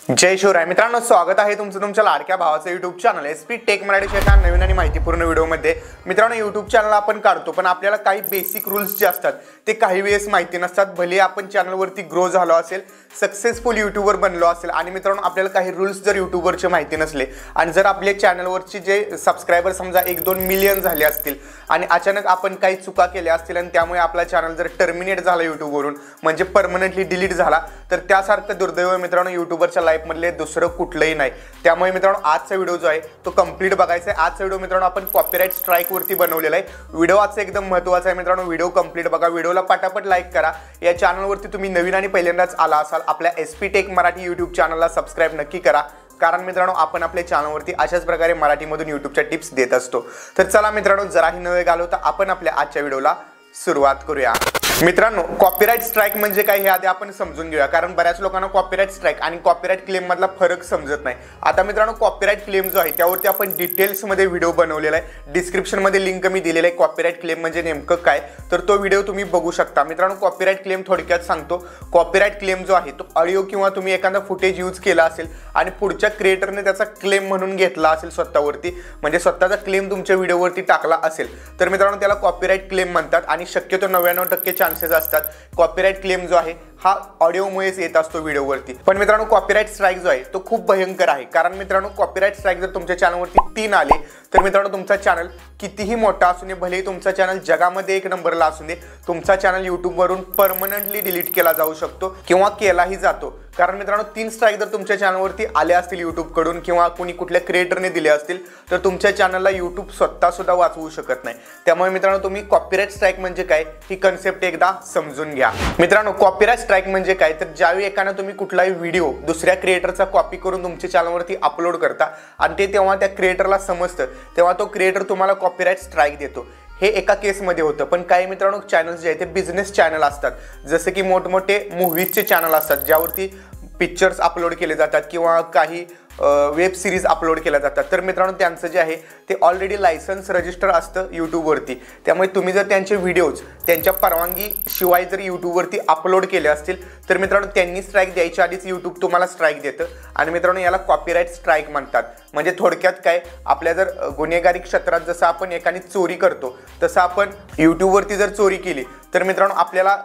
जय शिवराय मित्रांनो, स्वागत आहे तुमचं तुमच्या लाडक्या भावाचं YouTube चॅनल SP टेक मराठीच्या एका नवीन आणि माहितीपूर्ण व्हिडिओमध्ये। मित्रांनो, YouTube चॅनल आपण काढतो पण आपल्याला काही बेसिक रूल्स जे असतात ते काही वेळेस माहिती नसतात। भले आपण चॅनलवरती ग्रो झालो असेल, सक्सेसफुल यूट्यूबर बनलो असेल आणि मित्रांनो आपल्याला काही रूल्स जर यूट्यूबरचे माहिती नसले आणि जर आपल्या चॅनलवरचे जे सबस्क्रायबर समजा 1-2 मिलियन झाले असतील आणि अचानक आपण काही चुका केल्या असतील आणि त्यामुळे आपला चॅनल जर टर्मिनेट झाला यूट्यूबवरून म्हणजे परमनंटली डिलीट झाला तर त्यासारखं दुर्दैव मित्रांनो यूट्यूबरच्या लाईफ मधले दुसरं कुठलंही नाही। त्यामुळे मित्रांनो आजचा व्हिडिओ जो आहे तो कंप्लीट बघायचा आहे। आजचा व्हिडिओ मित्रांनो आपण कॉपीराइट स्ट्राइक वरती बनवलेला आहे। व्हिडिओ आजचा एकदम महत्त्वाचा आहे मित्रांनो, व्हिडिओ कंप्लीट बघा, व्हिडिओला पटापट लाईक करा। या चॅनलवरती तुम्ही नवीन आणि पहिल्यांदाच आला असाल आपल्या SP टेक मराठी YouTube चॅनलला सबस्क्राइब नक्की करा, कारण मित्रांनो आपण आपल्या चॅनलवरती अशाच प्रकारे मराठीमधून यूट्यूबच्या टिप्स देत असतो। तर चला मित्रांनो, जराही न वेळ घालवता आपण आपल्या आजच्या व्हिडिओला सुरुवात करूया। मित्रांनो, कॉपीराइट स्ट्राइक म्हणजे काय हे आधी आपण समजून घेऊया, कारण बऱ्याच लोकांना कॉपीराइट स्ट्राइक आणि कॉपीराइट क्लेम मधला फरक समजत नाही। आता मित्रांनो, कॉपीराइट क्लेम जो आहे त्यावरती आपण डिटेल्स मध्ये व्हिडिओ बनवलेला आहे, डिस्क्रिप्शन मध्ये लिंक मी दिलेला आहे। कॉपीराइट क्लेम म्हणजे नेमकं काय तर तो व्हिडिओ तुम्ही बघू शकता। मित्रांनो, कॉपीराइट क्लेम थोडक्यात सांगतो, कॉपीराइट क्लेम जो आहे तो ऑडिओ किंवा तुम्ही एखादा फुटेज यूज केला असेल आणि पुढच्या क्रिएटरने त्याचा क्लेम म्हणून घेतला असेल स्वतःवरती, म्हणजे स्वतःचा क्लेम तुमच्या व्हिडिओवरती टाकला असेल तर मित्रांनो त्याला कॉपीराइट क्लेम म्हणतात। आणि शक्यतो 99% चान्सेस असतात कॉपीराइट क्लेम जो आहे हा ऑडिओमुळेच येत असतो व्हिडिओवरती। पण मित्रांनो, कॉपीराइट स्ट्राइक जो आहे तो खूप भयंकर आहे, कारण मित्रांनो कॉपीराइट स्ट्राइक जर तुमच्या चॅनलवरती 3 आले तर मित्रांनो तुमचा चॅनल कितीही मोठा असू दे, भले तुमचा चॅनल जगामध्ये 1 नंबरला असू दे, तुमचा चॅनल यूट्यूबवरून परमनंटली डिलीट केला जाऊ शकतो किंवा केलाही जातो। कारण मित्रांनो 3 स्ट्राइक जर तुमच्या चॅनलवरती आले असतील यूट्यूबकडून किंवा कोणी कुठल्या क्रिएटरने दिले असतील तर तुमच्या चॅनलला यूट्यूब स्वतः सुद्धा वाचवू शकत नाही। त्यामुळे मित्रांनो तुम्ही कॉपीराइट स्ट्राइक म्हणजे काय ही कन्सेप्ट एकदा समजून घ्या। मित्रांनो, कॉपीराइट स्ट्राइक म्हणजे काय तर ज्यावेळी एकाने तुम्ही कुठलाही व्हिडिओ दुसऱ्या क्रिएटरचा कॉपी करून तुमच्या चॅनलवरती अपलोड करता आणि ते तेव्हा त्या क्रिएटरला समजतं तेव्हा तो क्रिएटर तुम्हाला कॉपीराइट स्ट्राइक देतो। हे एका केसमध्ये होतं। पण काही मित्रांनो चॅनल्स जे आहेत ते बिझनेस चॅनल असतात, जसे की मोठमोठे मूव्हीजचे चॅनल असतात ज्यावरती पिक्चर्स अपलोड केले जातात किंवा काही वेब सिरीज अपलोड केल्या जातात, तर मित्रांनो त्यांचं जे आहे ते ऑलरेडी लायसन्स रजिस्टर असतं यूट्यूबवरती। त्यामुळे तुम्ही जर त्यांचे व्हिडिओज त्यांच्या परवानगी शिवाय जर यूट्यूबवरती अपलोड केले असतील तर मित्रांनो त्यांनी स्ट्राइक द्यायच्या आधीच यूट्यूब तुम्हाला स्ट्राइक देतं आणि मित्रांनो याला कॉपीराइट स्ट्राइक म्हणतात। म्हणजे थोडक्यात काय, आपल्या जर गुन्हेगारी क्षेत्रात जसं आपण एखादी चोरी करतो तसं आपण यूट्यूबवरती जर चोरी केली तर मित्रांनो आपल्याला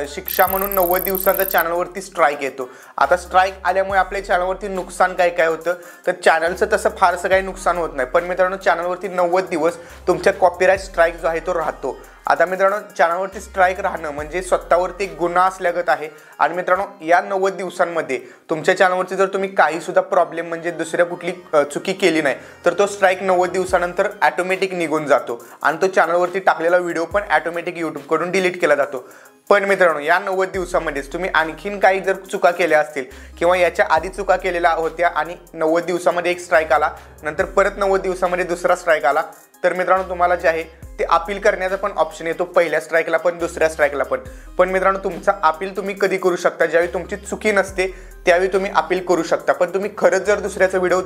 शिक्षा म्हणून 90 दिवसांचा चॅनलवरती स्ट्राइक येतो। आता स्ट्राइक आल्यामुळे आपल्या चॅनलवरती नुकसान काय काय होतं तर चॅनलचं तसं फारसं काही नुकसान होत नाही, पण मित्रांनो चॅनलवरती 90 दिवस तुमच्या कॉपीराइट स्ट्राइक जो आहे तो राहतो। आता मित्रांनो चॅनलवरती स्ट्राइक राहणं म्हणजे स्वतःवरती एक गुन्हा असल्यागत आहे। आणि मित्रांनो या 90 दिवसांमध्ये तुमच्या चॅनलवरती जर तुम्ही काही सुद्धा प्रॉब्लेम म्हणजे दुसऱ्या कुठली चुकी केली नाही तर तो स्ट्राइक 90 दिवसानंतर ऑटोमॅटिक निघून जातो आणि तो चॅनलवरती टाकलेला व्हिडिओ पण ऑटोमॅटिक यूट्यूबकडून डिलीट केला जातो। पण मित्रांनो या 90 दिवसामध्येच तुम्ही आणखीन काही जर चुका केल्या असतील किंवा याच्या आधी चुका केलेल्या होत्या आणि 90 दिवसामध्ये एक स्ट्राइक आला, नंतर परत 90 दिवसामध्ये दुसरा स्ट्राइक आला, तर मित्रांनो तुम्हाला जे आहे ते अपील करण्याचा पण ऑप्शन येतो, पहिल्या स्ट्राइकला पण दुसऱ्या स्ट्राइकला पण। पण मित्रांनो तुमचा अपील तुम्ही कधी करू शकता, ज्यावेळी तुमची चुकी नसते त्यावेळी तुम्ही अपील करू शकता। पण तुम्ही खरंच जर दुसऱ्याचा व्हिडिओ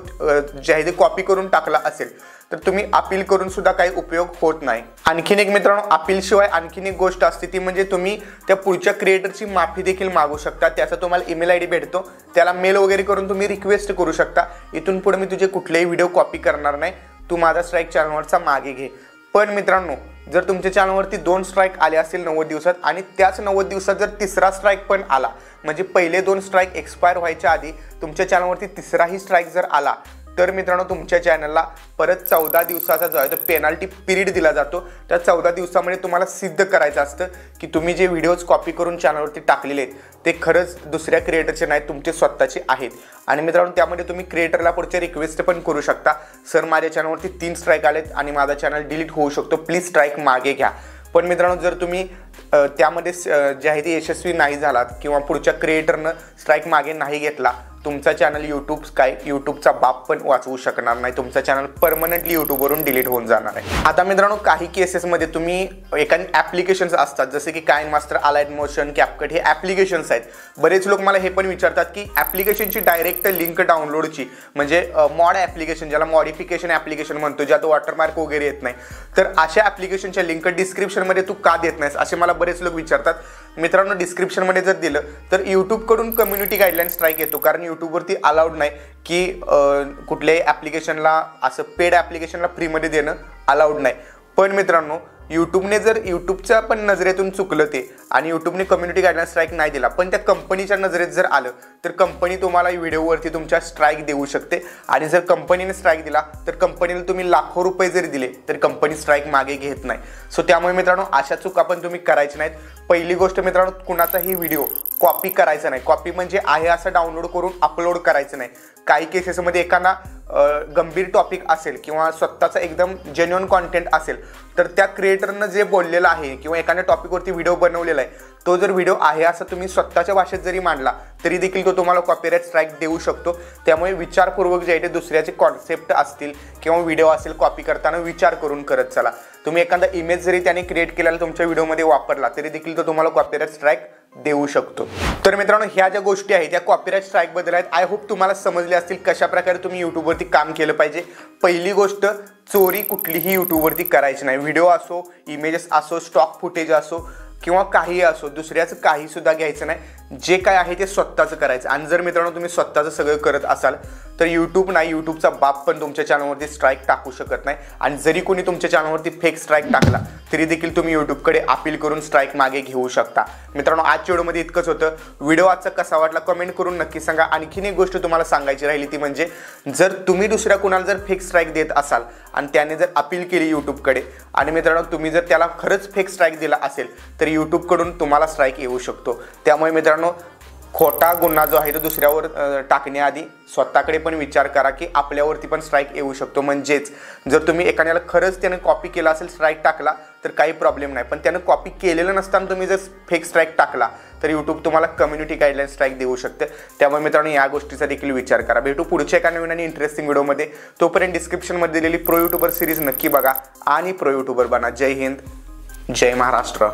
जे आहे ते कॉपी करून टाकला असेल तर तुम्ही अपील करून सुद्धा काही उपयोग होत नाही। आणखीन एक मित्रांनो, अपील शिवाय आणखीन एक गोष्ट असते ती म्हणजे तुम्ही त्या पुढच्या क्रिएटरची माफी देखील मागू शकता। त्याचा तुम्हाला ईमेल ID भेटतो, त्याला मेल वगैरे करून तुम्ही रिक्वेस्ट करू शकता, इथून पुढे मी तुझे कुठलेही व्हिडिओ कॉपी करणार नाही, तू माझा स्ट्राइक चॅनलवरचा मागे घे। पण मित्रांनो जर तुमच्या चॅनलवरती 2 स्ट्राइक आले असतील 90 दिवसात आणि त्याच 90 दिवसात जर तिसरा स्ट्राइक पण आला, म्हणजे पहिले 2 स्ट्राइक एक्सपायर व्हायच्या आधी तुमच्या चॅनलवरती तिसराही स्ट्राइक जर आला तर मित्रांनो तुमच्या चॅनलला परत 14 दिवसाचा जो आहे तो पेनल्टी पिरियड दिला जातो। त्या 14 दिवसामध्ये तुम्हाला सिद्ध करायचं असतं की तुम्ही जे व्हिडिओज कॉपी करून चॅनलवरती टाकलेले आहेत ते खरंच दुसऱ्या क्रिएटरचे नाहीत, तुमचे स्वतःचे आहेत। आणि मित्रांनो त्यामध्ये तुम्ही क्रिएटरला पुढचे रिक्वेस्ट पण करू शकता, सर माझ्या चॅनलवरती 3 स्ट्राइक आलेत आणि माझा चॅनल डिलीट होऊ शकतो, प्लीज स्ट्राइक मागे घ्या। पण मित्रांनो जर तुम्ही त्यामध्ये जे आहे ते यशस्वी नाही झालात किंवा पुढच्या क्रिएटरनं स्ट्राइक मागे नाही घेतला, तुमचा चॅनल यूट्यूबचा बाप पण वाचवू शकणार नाही, तुमचा चॅनल परमनंटली यूट्यूबवरून डिलीट होऊन जाणार आहे। आता मित्रांनो काही केसेसमध्ये तुम्ही एखादी ॲप्लिकेशन्स असतात जसे की काइनमास्टर, अलाइट मोशन, कॅपकट हे ॲप्लिकेशन्स आहेत। बरेच लोक मला हे पण विचारतात की ॲप्लिकेशनची डायरेक्ट लिंक डाउनलोडची म्हणजे मॉड ॲप्लिकेशन ज्याला मॉडिफिकेशन ॲप्लिकेशन म्हणतो, ज्यात वॉटरमार्क वगैरे येत नाही, तर अशा ॲप्लिकेशनच्या लिंक डिस्क्रिप्शनमध्ये तू का देत नाहीस असे मला बरेच लोक विचारतात। मित्रांनो डिस्क्रिप्शनमध्ये जर दिलं तर यूट्यूबकडून कम्युनिटी गाईडलाईन स्ट्राईक येतो, कारण यूट्यूबवरती अलाउड नाही की कुठल्याही ॲप्लिकेशनला असं पेड ॲप्लिकेशनला फ्रीमध्ये देणं अलाउड नाही. पण मित्रांनो यूट्यूबने जर यूट्यूबच्या पण नजरेतून चुकलं ते आणि यूट्यूबने कम्युनिटी गाईडलाईन स्ट्राईक नाही दिला, पण त्या कंपनीच्या नजरेत जर आलं तर कंपनी तुम्हाला व्हिडिओवरती तुमच्या स्ट्राईक देऊ शकते. आणि जर कंपनीने स्ट्राईक दिला तर कंपनीला तुम्ही लाखो रुपये जरी दिले तर कंपनी स्ट्राईक मागे घेत नाही. सो त्यामुळे मित्रांनो अशा चुका पण तुम्ही करायची नाहीत. पहिली गोष्ट मित्रांनो, कुणाचाही व्हिडिओ कॉपी करायचा नाही. कॉपी म्हणजे आहे असं डाउनलोड करून अपलोड करायचं नाही. काही केसेसमध्ये एखादा गंभीर टॉपिक असेल किंवा स्वतःचा एकदम जेन्युइन कॉन्टेंट असेल तर त्या क्रिएटरनं जे बोललेलं आहे किंवा एखाद्या टॉपिकवरती व्हिडिओ बनवलेला आहे तो जर व्हिडिओ आहे असं तुम्ही स्वतःच्या भाषेत जरी मांडला तरी देखील तो तुम्हाला कॉपीराईट स्ट्राईक देऊ शकतो. त्यामुळे विचारपूर्वक जे आहे ते दुसऱ्याचे कॉन्सेप्ट असतील किंवा व्हिडिओ असेल कॉपी करताना विचार करून करत चला. तुम्ही एखादा इमेज जरी त्याने क्रिएट केलेला तुमच्या व्हिडिओमध्ये वापरला तरी देखील तो तुम्हाला कॉपीराईट स्ट्राईक देऊ शकतो. तर मित्रांनो ह्या ज्या गोष्टी आहेत त्या कॉपीराईट स्ट्राईक बद्दल आहेत. आय होप तुम्हाला समजले असतील कशा प्रकारे तुम्ही यूट्यूबवरती काम केलं पाहिजे. पहिली गोष्ट, चोरी कुठलीही यूट्यूबवरती करायची नाही. व्हिडिओ असो, इमेजेस असो, स्टॉक फुटेज असो किंवा काही असो, दुसऱ्याचं काही सुद्धा घ्यायचं नाही. जे काय आहे ते स्वतःचं करायचं. आणि जर मित्रांनो तुम्ही स्वतःचं सगळं करत असाल तर यूट्यूब नाही, यूट्यूबचा बाप पण तुमच्या चॅनलवरती स्ट्राईक टाकू शकत नाही. आणि जरी कोणी तुमच्या चॅनलवरती फेक स्ट्राईक टाकला तरी देखील तुम्ही यूट्यूबकडे अपील करून स्ट्राईक मागे घेऊ शकता. मित्रांनो आजच्या व्हिडिओमध्ये इतकंच होतं. व्हिडिओ आजचा कसा वाटला कमेंट करून नक्की सांगा. आणखीन एक गोष्ट तुम्हाला सांगायची राहिली ती म्हणजे जर तुम्ही दुसऱ्या कोणाला जर फेक स्ट्राईक देत असाल आणि त्याने जर अपील केली यूट्यूबकडे आणि मित्रांनो तुम्ही जर त्याला खरंच फेक स्ट्राईक दिला असेल तर यूट्यूबकडून तुम्हाला स्ट्राईक येऊ शकतो. त्यामुळे मित्रांनो खोटा गुन्हा जो आहे तो दुसऱ्यावर टाकण्याआधी स्वतःकडे पण विचार करा की आपल्यावरती पण स्ट्राईक येऊ शकतो. म्हणजेच जर तुम्ही एखाद्याला खरंच त्याने कॉपी केला असेल, स्ट्राईक टाकला तर काही प्रॉब्लेम नाही. पण त्यानं कॉपी केलेलं नसताना तुम्ही जर फेक स्ट्राईक टाकला तर यूट्यूब तुम्हाला कम्युनिटी गाईडलाईन स्ट्राईक देऊ शकते. त्यामुळे मित्रांनो या गोष्टीचा देखील विचार करा. भेटू पुढच्या एका नवीन आणि इंटरेस्टिंग व्हिडिओमध्ये. तोपर्यंत डिस्क्रिप्शनमध्ये दिलेली प्रो यूट्यूबर सिरीज नक्की बघा आणि प्रो यूट्यूबर बना. जय हिंद, जय महाराष्ट्र.